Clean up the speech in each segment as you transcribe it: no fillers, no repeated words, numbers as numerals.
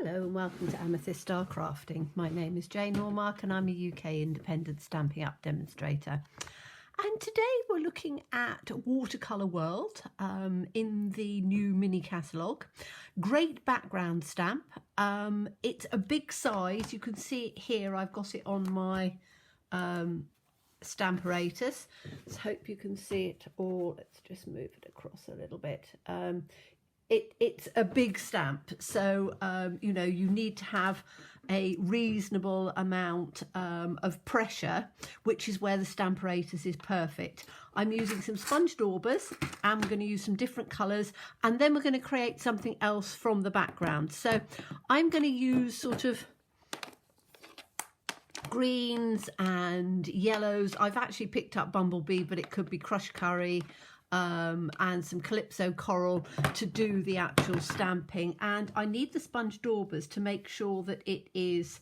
Hello and welcome to Amethyst Star Crafting. My name is Jane Normark and I'm a UK independent Stampin' Up demonstrator. And today we're looking at Watercolour World in the new mini catalogue. Great background stamp. It's a big size. You can see it here. I've got it on my Stamparatus. So hope you can see it all. Let's just move it across a little bit. It's a big stamp, so you know, you need to have a reasonable amount of pressure, which is where the Stamparatus is perfect. I'm using some sponge daubers and we're going to use some different colours, and then we're going to create something else from the background. So I'm going to use sort of greens and yellows. I've actually picked up Bumblebee, but it could be crushed curry, and some Calypso coral to do the actual stamping. And I need the sponge daubers to make sure that it is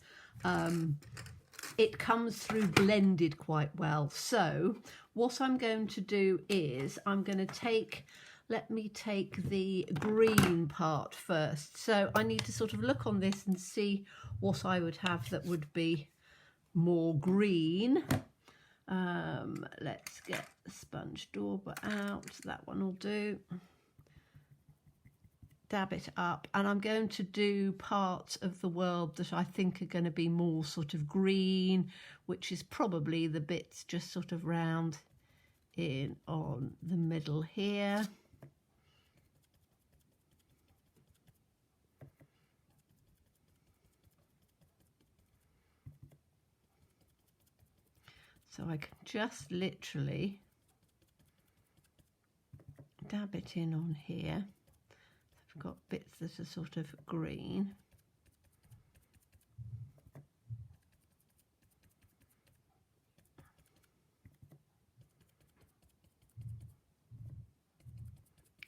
it comes through blended quite well. So what I'm going to do is I'm going to take, let me take the green part first. So I need to sort of look on this and see what I would have that would be more green. Let's get the sponge dauber out. That one will do. Dab it up, and I'm going to do parts of the world that I think are going to be more sort of green, which is probably the bits just sort of round in on the middle here. So I can just literally dab it in on here. I've got bits that are sort of green.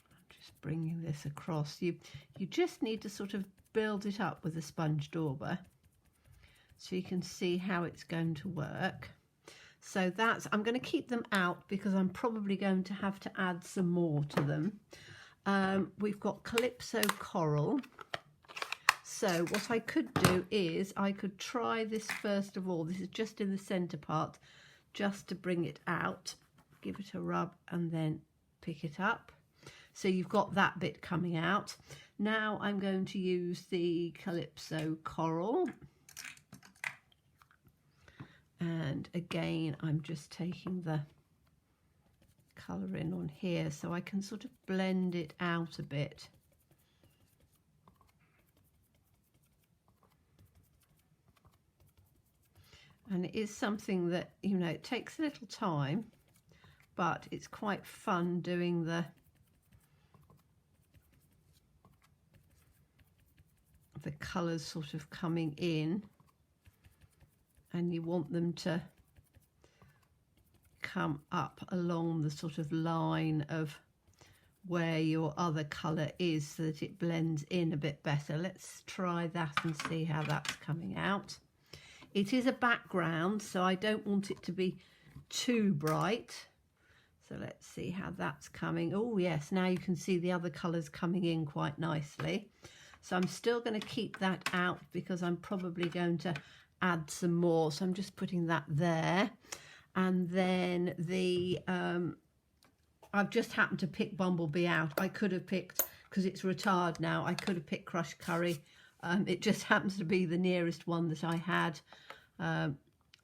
I'm just bringing this across. You just need to sort of build it up with a sponge dauber so you can see how it's going to work. So that's, I'm going to keep them out because I'm probably going to have to add some more to them. We've got Calypso coral. So what I could do is I could try this first of all. This is just in the center part, just to bring it out. Give it a rub and then pick it up. So you've got that bit coming out. Now I'm going to use the Calypso coral. And again, I'm just taking the colour in on here so I can sort of blend it out a bit. And it is something that, you know, it takes a little time, but it's quite fun doing the colours sort of coming in. And you want them to come up along the sort of line of where your other colour is so that it blends in a bit better. Let's try that and see how that's coming out. It is a background, so I don't want it to be too bright. So let's see how that's coming. Oh yes, now you can see the other colours coming in quite nicely. So I'm still going to keep that out because I'm probably going to add some more, so I'm just putting that there. And then the I've just happened to pick Bumblebee out. I could have picked, because it's retired now, I could have picked crushed curry. It just happens to be the nearest one that I had,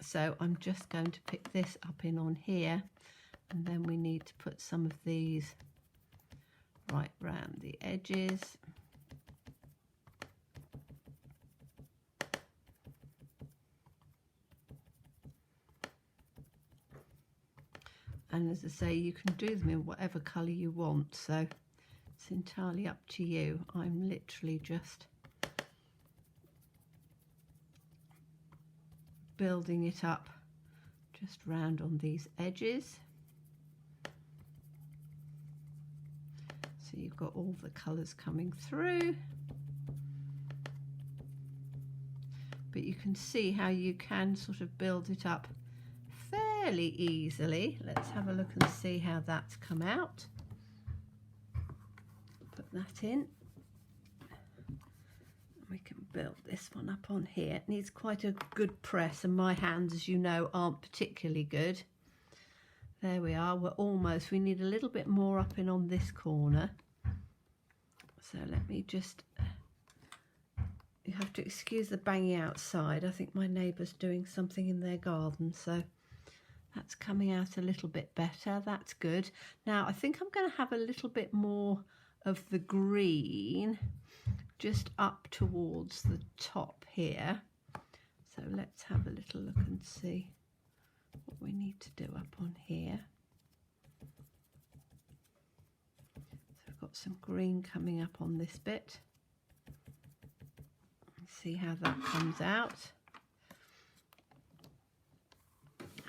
so I'm just going to pick this up in on here, and then we need to put some of these right round the edges. And as I say, you can do them in whatever colour you want, so it's entirely up to you. I'm literally just building it up just round on these edges. So you've got all the colours coming through. But you can see how you can sort of build it up fairly easily. Let's have a look and see how that's come out. Put that in. We can build this one up on here. It needs quite a good press, and my hands, as you know, aren't particularly good. There we are. We're almost. We need a little bit more up in on this corner. So let me just... You have to excuse the banging outside. I think my neighbour's doing something in their garden, so that's coming out a little bit better. That's good. Now I think I'm going to have a little bit more of the green just up towards the top here. So let's have a little look and see what we need to do up on here. So I've got some green coming up on this bit. See how that comes out.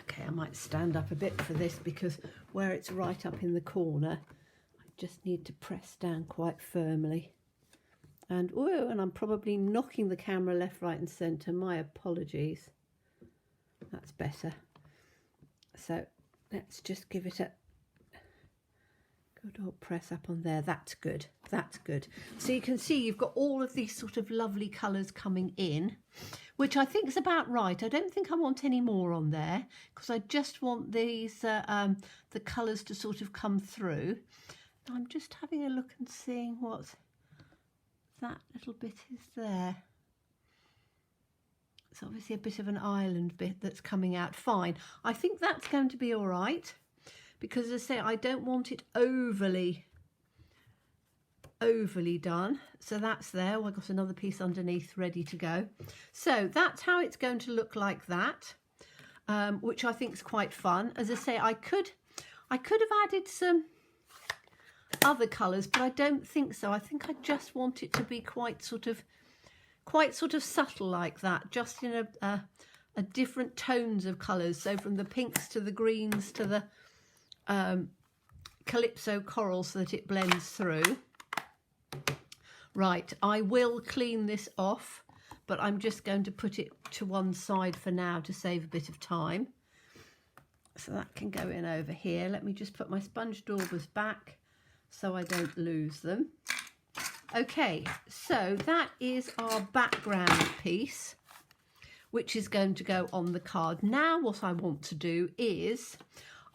Okay, I might stand up a bit for this because where it's right up in the corner, I just need to press down quite firmly. And oh, and I'm probably knocking the camera left, right and centre. My apologies. That's better. So let's just give it a good old press up on there. That's good. That's good. So you can see you've got all of these sort of lovely colours coming in, which I think is about right. I don't think I want any more on there because I just want these the colours to sort of come through. I'm just having a look and seeing what that little bit is there. It's obviously a bit of an island bit that's coming out. Fine. I think that's going to be all right. Because as I say, I don't want it overly done. So that's there. I've got another piece underneath ready to go. So that's how it's going to look like that, which I think is quite fun. As I say, I could have added some other colours, but I don't think so. I think I just want it to be quite sort of subtle like that, just in a different tones of colours. So from the pinks to the greens to the Calypso coral so that it blends through. Right, I will clean this off, but I'm just going to put it to one side for now to save a bit of time. So that can go in over here. Let me just put my sponge daubers back so I don't lose them. Okay, so that is our background piece, which is going to go on the card. Now what I want to do is...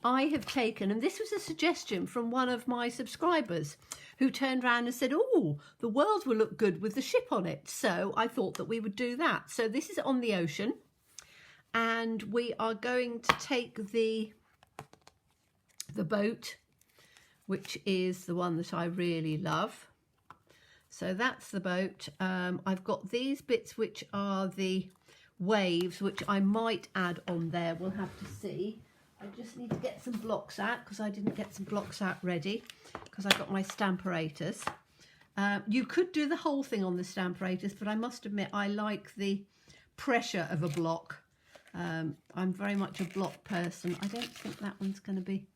I have taken, and this was a suggestion from one of my subscribers who turned around and said, oh, the world will look good with the ship on it. So I thought that we would do that. So this is on the ocean, and we are going to take the boat, which is the one that I really love. So that's the boat. I've got these bits which are the waves, which I might add on there. We'll have to see. I just need to get some blocks out because I didn't get some blocks out ready because I got my Stampin'. You could do the whole thing on the Stampin', but I must admit I like the pressure of a block. I'm very much a block person. I don't think that one's going to be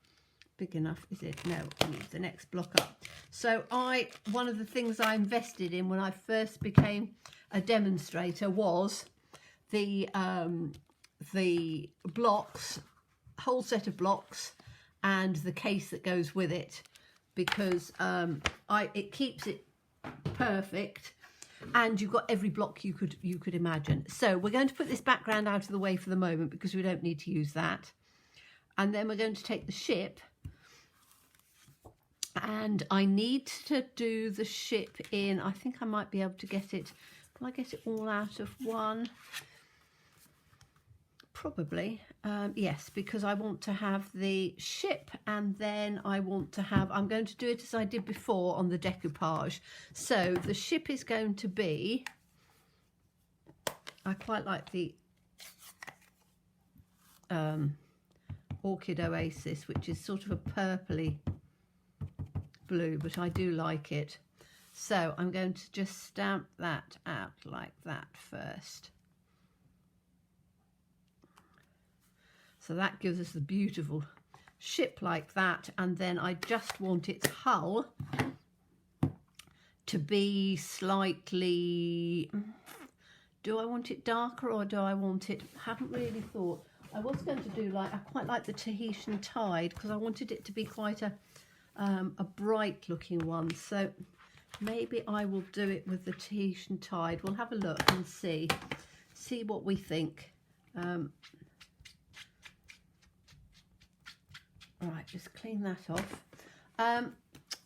big enough, is it? No, I need the next block up. So one of the things I invested in when I first became a demonstrator was the blocks, whole set of blocks, and the case that goes with it, because it keeps it perfect, and you've got every block you could imagine. So we're going to put this background out of the way for the moment because we don't need to use that, and then we're going to take the ship, and I need to do the ship in, I think I might be able to get it, will I get it all out of one? Probably, yes, because I want to have the ship, and then I want to have, I'm going to do it as I did before on the decoupage. So the ship is going to be, I quite like the Orchid Oasis, which is sort of a purpley blue, but I do like it. So I'm going to just stamp that out like that first. So that gives us the beautiful ship like that, and then I just want its hull to be slightly, do I want it darker or do I want it, haven't really thought. I was going to do I quite like the Tahitian Tide because I wanted it to be quite a bright looking one. So maybe I will do it with the Tahitian Tide. We'll have a look and see what we think. Right, just clean that off.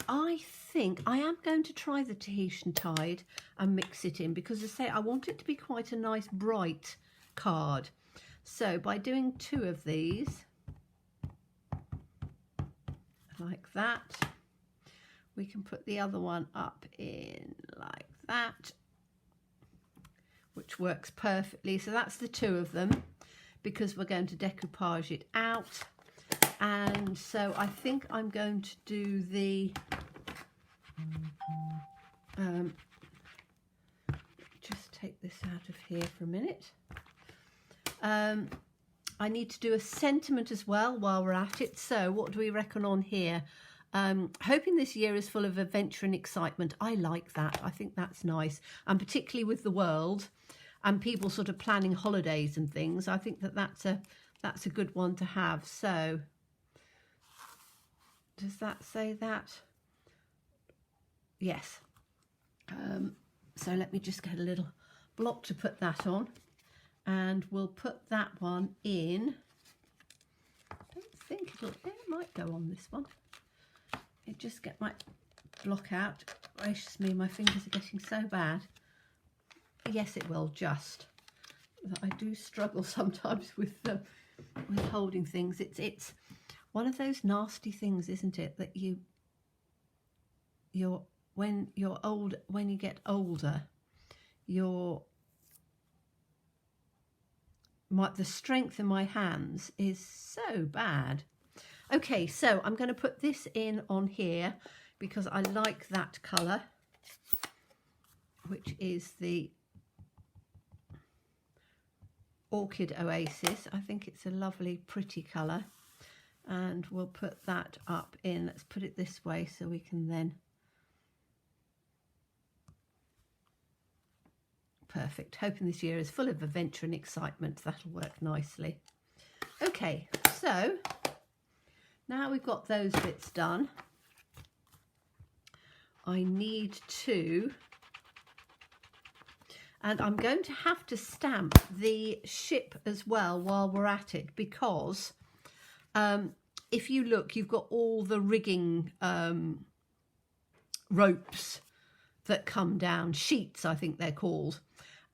I think I am going to try the Tahitian Tide and mix it in, because as I say, I want it to be quite a nice bright card. So by doing 2 of these, like that, we can put the other one up in like that, which works perfectly. So that's the 2 of them, because we're going to decoupage it out. And so I think I'm going to do the just take this out of here for a minute. I need to do a sentiment as well while we're at it. So what do we reckon on here? Hoping this year is full of adventure and excitement. I like that. I think that's nice. And particularly with the world and people sort of planning holidays and things, I think that that's a good one to have. So does that say that? Yes. So let me just get a little block to put that on, and we'll put that one in. I don't think it might go on this one. It just get my block out. Gracious me, my fingers are getting so bad. Yes, it will. Just I do struggle sometimes with holding things. It's one of those nasty things, isn't it, that when you get older, the strength in my hands is so bad. Okay, so I'm going to put this in on here because I like that colour, which is the Orchid Oasis. I think it's a lovely, pretty colour. And we'll put that up in. Let's put it this way so we can then. Perfect. Hoping this year is full of adventure and excitement. That'll work nicely. Okay, so now we've got those bits done, I need to, and I'm going to have to stamp the ship as well while we're at it, because if you look, you've got all the rigging ropes that come down, sheets I think they're called.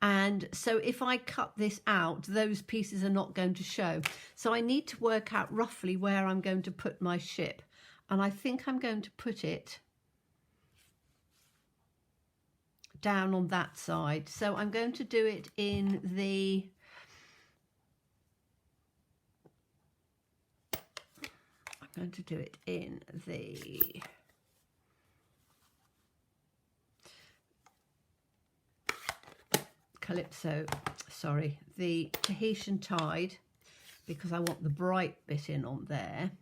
And so if I cut this out, those pieces are not going to show. So I need to work out roughly where I'm going to put my ship. And I think I'm going to put it down on that side. So I'm going to do it in the... I'm going to do it in the... the Tahitian Tide, because I want the bright bit in on there.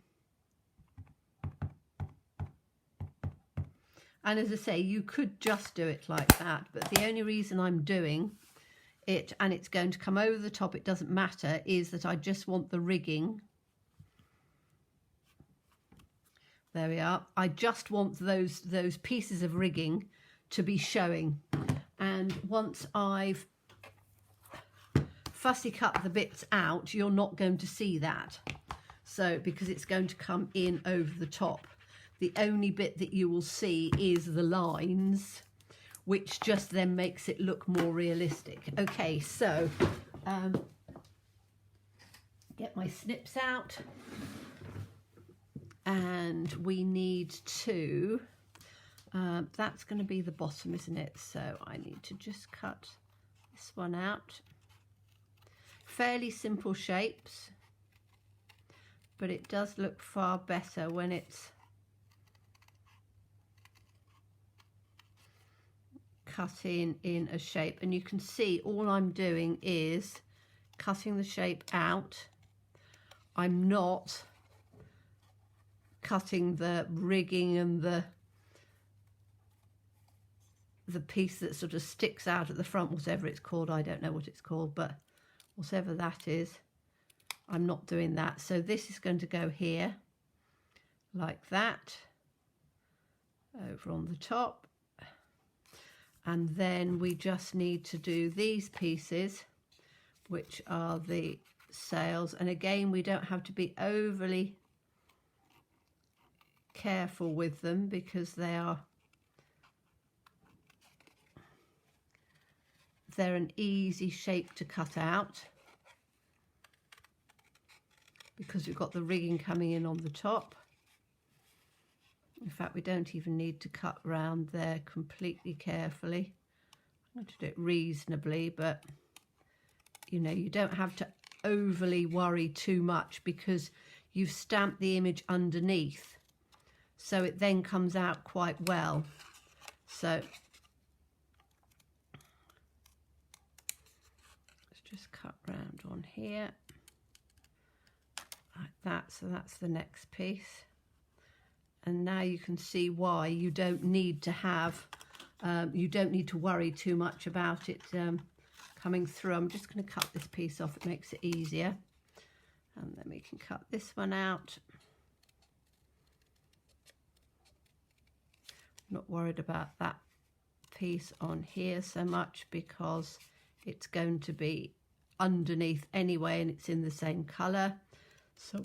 And as I say, you could just do it like that, but the only reason I'm doing it, and it's going to come over the top, it doesn't matter, is that I just want the rigging. There we are. I just want those pieces of rigging to be showing. And once I've fussy cut the bits out, you're not going to see that. So, because it's going to come in over the top. The only bit that you will see is the lines, which just then makes it look more realistic. Okay, so get my snips out, and we need to, that's going to be the bottom, isn't it? So I need to just cut this one out. Fairly simple shapes, but it does look far better when it's cut in a shape. And you can see all I'm doing is cutting the shape out. I'm not cutting the rigging and the piece that sort of sticks out at the front, whatever it's called. I don't know what it's called, but whatever that is, I'm not doing that. So this is going to go here like that, over on the top, And then we just need to do these pieces, which are the sails. And again, we don't have to be overly careful with them because they're an easy shape to cut out, because we've got the rigging coming in on the top. In fact, we don't even need to cut round there completely carefully. I'm going to do it reasonably, but you know, you don't have to overly worry too much because you've stamped the image underneath, so it then comes out quite well. So let's just cut round on here like that. So that's the next piece. And now you can see why you don't need to have, you don't need to worry too much about it coming through. I'm just going to cut this piece off, it makes it easier. And then we can cut this one out. I'm not worried about that piece on here so much because it's going to be underneath anyway and it's in the same colour. So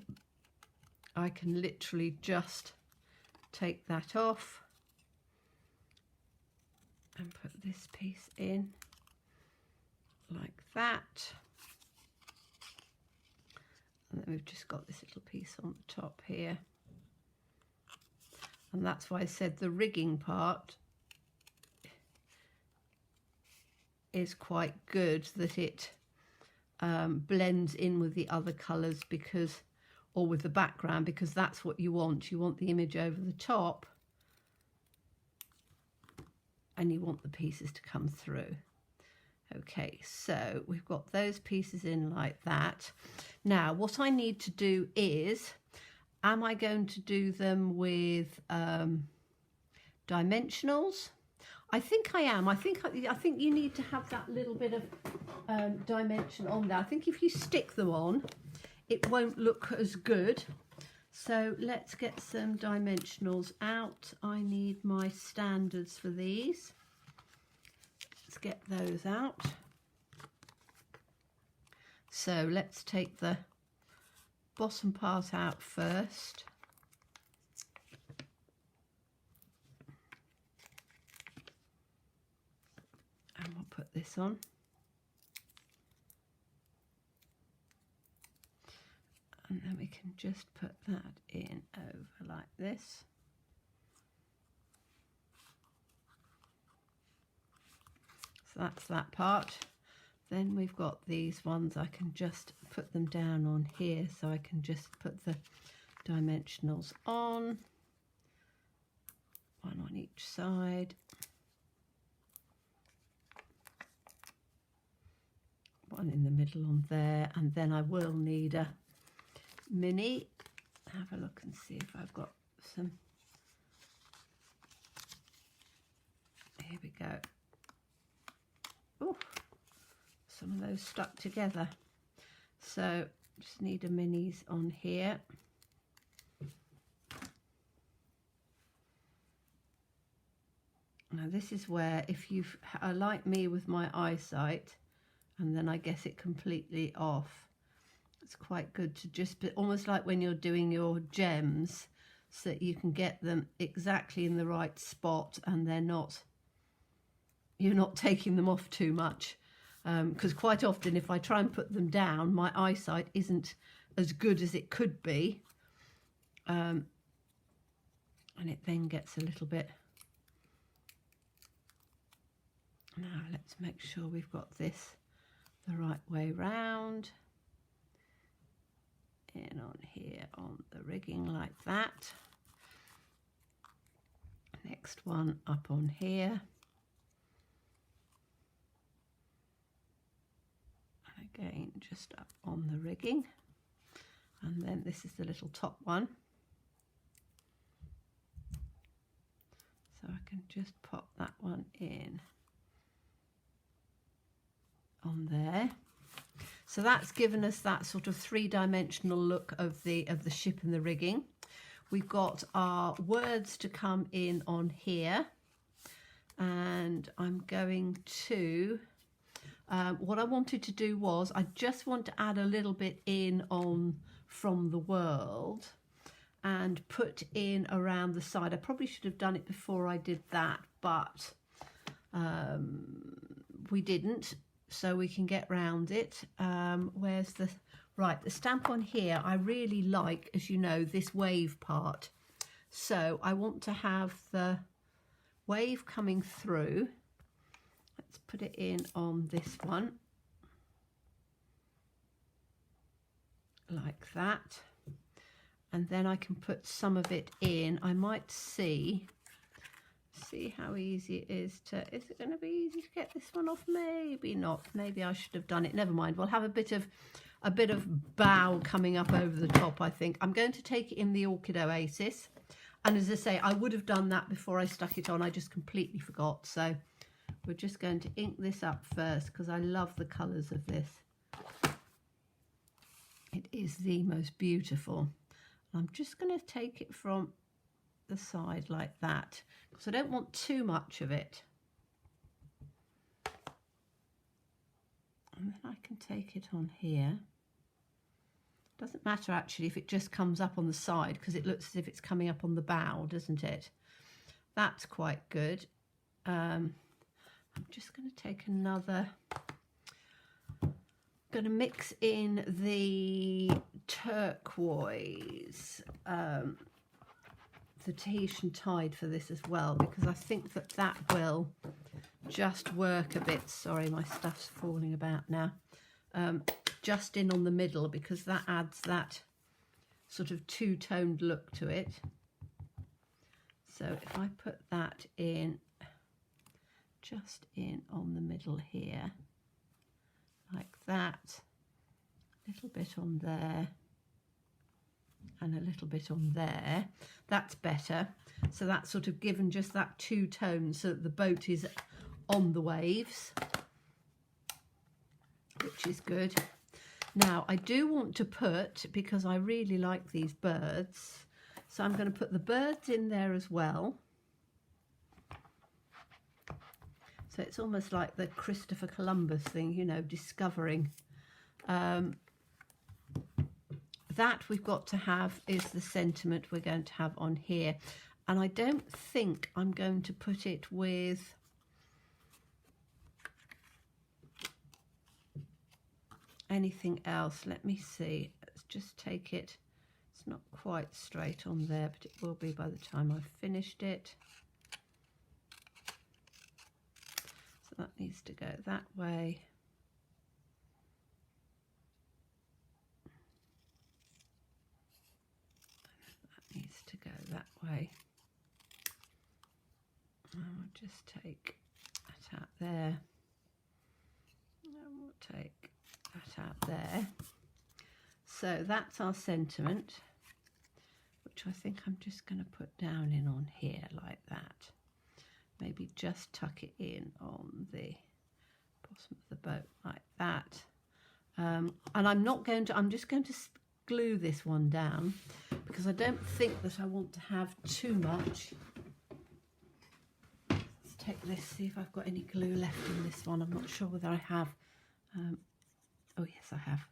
I can literally just take that off and put this piece in like that, and then we've just got this little piece on the top here. And that's why I said the rigging part is quite good, that it blends in with the other colours, because, or with the background, because that's what you want. You want the image over the top and you want the pieces to come through. Okay, so we've got those pieces in like that. Now what I need to do is, am I going to do them with dimensionals? I think I am. I think you need to have that little bit of dimension on there. I think if you stick them on, it won't look as good. So let's get some dimensionals out. I need my standards for these. Let's get those out. So let's take the bottom part out first. And we'll put this on. And then we can just put that in over like this. So that's that part. Then we've got these ones, I can just put them down on here, so I can just put the dimensionals on, one on each side, one in the middle on there, and then I will need a mini. Have a look and see if I've got some. Here we go. Oh, some of those stuck together. So just need a minis on here. Now this is where, if you are like me with my eyesight and then I get it completely off, it's quite good to just be almost like when you're doing your gems, so that you can get them exactly in the right spot and you're not taking them off too much. Because quite often if I try and put them down, my eyesight isn't as good as it could be, and it then gets a little bit. Now let's make sure we've got this the right way round. In on here on the rigging like that. Next one up on here. And again just up on the rigging. And then this is the little top one. So I can just pop that one in on there. So that's given us that sort of three-dimensional look of the ship and the rigging. We've got our words to come in on here. and I'm going to, what I wanted to do was, I just want to add a little bit in on From the World and put in around the side. I probably should have done it before I did that, but we didn't, so we can get round it. Where's the, right, the stamp on here, I really like, as you know, this wave part. So I want to have the wave coming through. Let's put it in on this one, like that. And then I can put some of it in. I might see how easy it is to, is it going to be easy to get this one off? Maybe not. Maybe I should have done it. Never mind. We'll have a bit of bow coming up over the top, I think. I'm going to take it in the Orchid Oasis. And as I say, I would have done that before I stuck it on. I just completely forgot. So we're just going to ink this up first because I love the colours of this. It is the most beautiful. I'm just going to take it from the side like that because I don't want too much of it. And then I can take it on here. Doesn't matter actually if it just comes up on the side because it looks as if it's coming up on the bow, doesn't it? That's quite good. I'm just going to take another, going to mix in the turquoise, the Tahitian Tide for this as well, because I think that that will just work a bit. Sorry, my stuff's falling about now. Just in on the middle, because that adds that sort of two-toned look to it. So if I put that in, just in on the middle here, like that, a little bit on there, and a little bit on there, that's better. So that's sort of given just that two-tone so that the boat is on the waves, which is good. Now I do want to put, because I really like these birds, so I'm going to put the birds in there as well. So it's almost like the Christopher Columbus thing, you know, discovering. That we've got to have is the sentiment we're going to have on here. And I don't think I'm going to put it with anything else. Let me see. Let's just take it. It's not quite straight on there, but it will be by the time I've finished it. So that needs to go that way. That needs to go that way. I'll just take that out there. And we'll take that out there. So that's our sentiment, which I think I'm just going to put down in on here like that. Maybe just tuck it in on the bottom of the boat like that. And I'm just going to glue this one down because I don't think that I want to have too much. Let's take this, see if I've got any glue left in this one. I'm not sure whether I have. Oh yes, I have.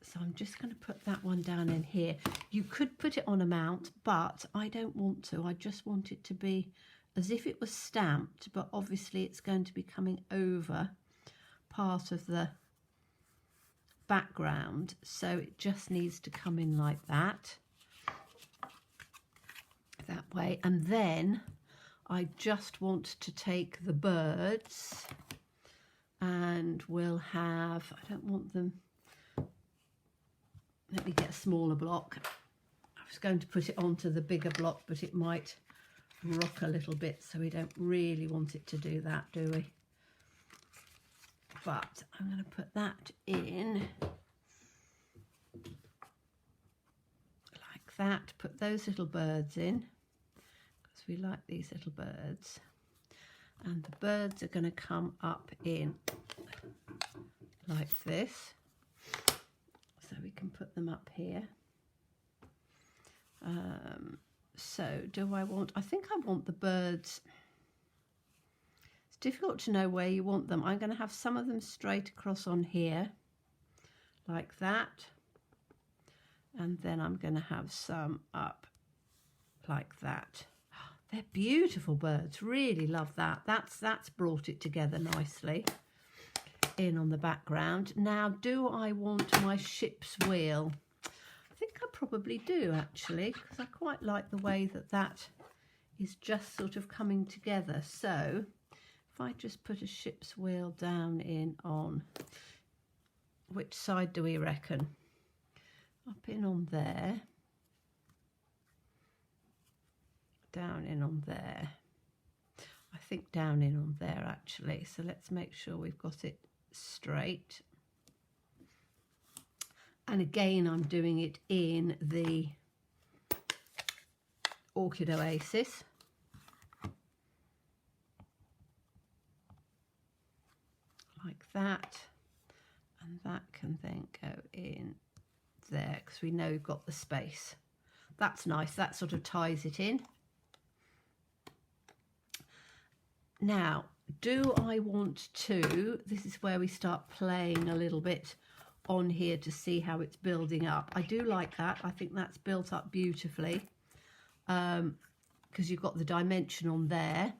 So I'm just going to put that one down in here. You could put it on a mount, but I don't want to. I just want it to be as if it was stamped, but obviously it's going to be coming over part of the background. So it just needs to come in like that. That way. And then I just want to take the birds and we'll have, I don't want them, let me get a smaller block. I was going to put it onto the bigger block, but it might rock a little bit, so we don't really want it to do that, do we? But I'm going to put that in like that, put those little birds in, because we like these little birds. And the birds are going to come up in like this. So we can put them up here. So do I want, I think I want the birds, difficult to know where you want them. I'm going to have some of them straight across on here, like that. And then I'm going to have some up like that. They're beautiful birds. Really love that. That's brought it together nicely in on the background. Now, do I want my ship's wheel? I think I probably do, actually, because I quite like the way that that is just sort of coming together. So if I just put a ship's wheel down in on, which side do we reckon? Up in on there, down in on there. I think down in on there, actually. So let's make sure we've got it straight. And again, I'm doing it in the Orchid Oasis. Like that. And that can then go in there because we know we've got the space. That's nice. That sort of ties it in. Now, do I want to, this is where we start playing a little bit on here to see how it's building up. I do like that. I think that's built up beautifully because you've got the dimension on there.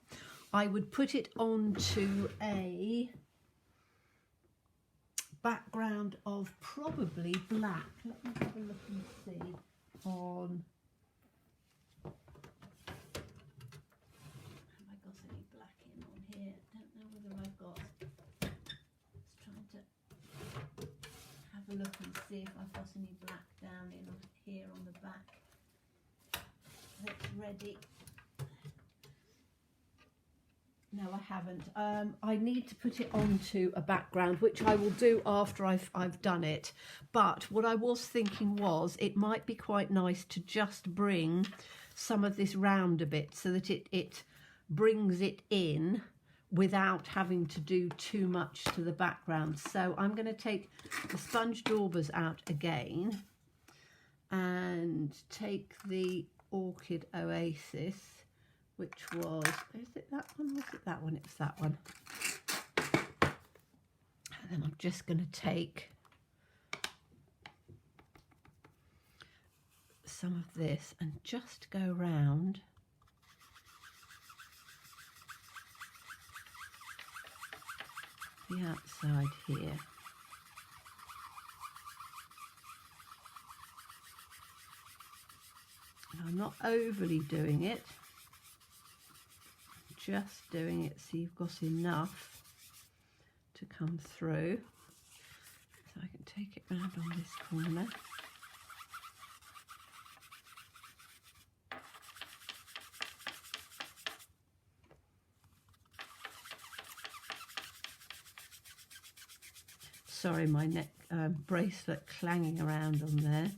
I would put it onto a background of probably black. Let me have a look and see on, have I got any black in on here? Don't know whether I've got, just trying to have a look and see if I've got any black down in here on the back that's ready. No, I haven't. I need to put it onto a background, which I will do after I've done it. But what I was thinking was it might be quite nice to just bring some of this round a bit so that it brings it in without having to do too much to the background. So I'm going to take the sponge daubers out again and take the Orchid Oasis, which was, is it that one? Was it that one? It's that one. And then I'm just going to take some of this and just go round the outside here. And I'm not overly doing it. Just doing it so you've got enough to come through. So I can take it round on this corner. Sorry, my neck bracelet clanging around on there.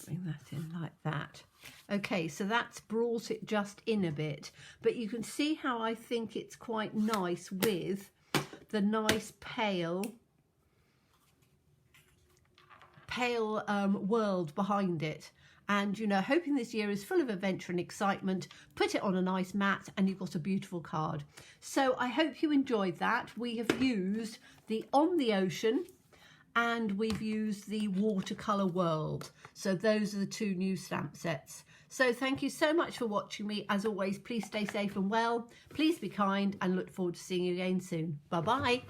Bring that in like that. Okay, so that's brought it just in a bit, but you can see how I think it's quite nice with the nice pale world behind it. And, you know, hoping this year is full of adventure and excitement. Put it on a nice mat and you've got a beautiful card. So I hope you enjoyed that. We have used the On the Ocean and we've used the Watercolour World. So those are the two new stamp sets. So thank you so much for watching me. As always, please stay safe and well. Please be kind and look forward to seeing you again soon. Bye-bye.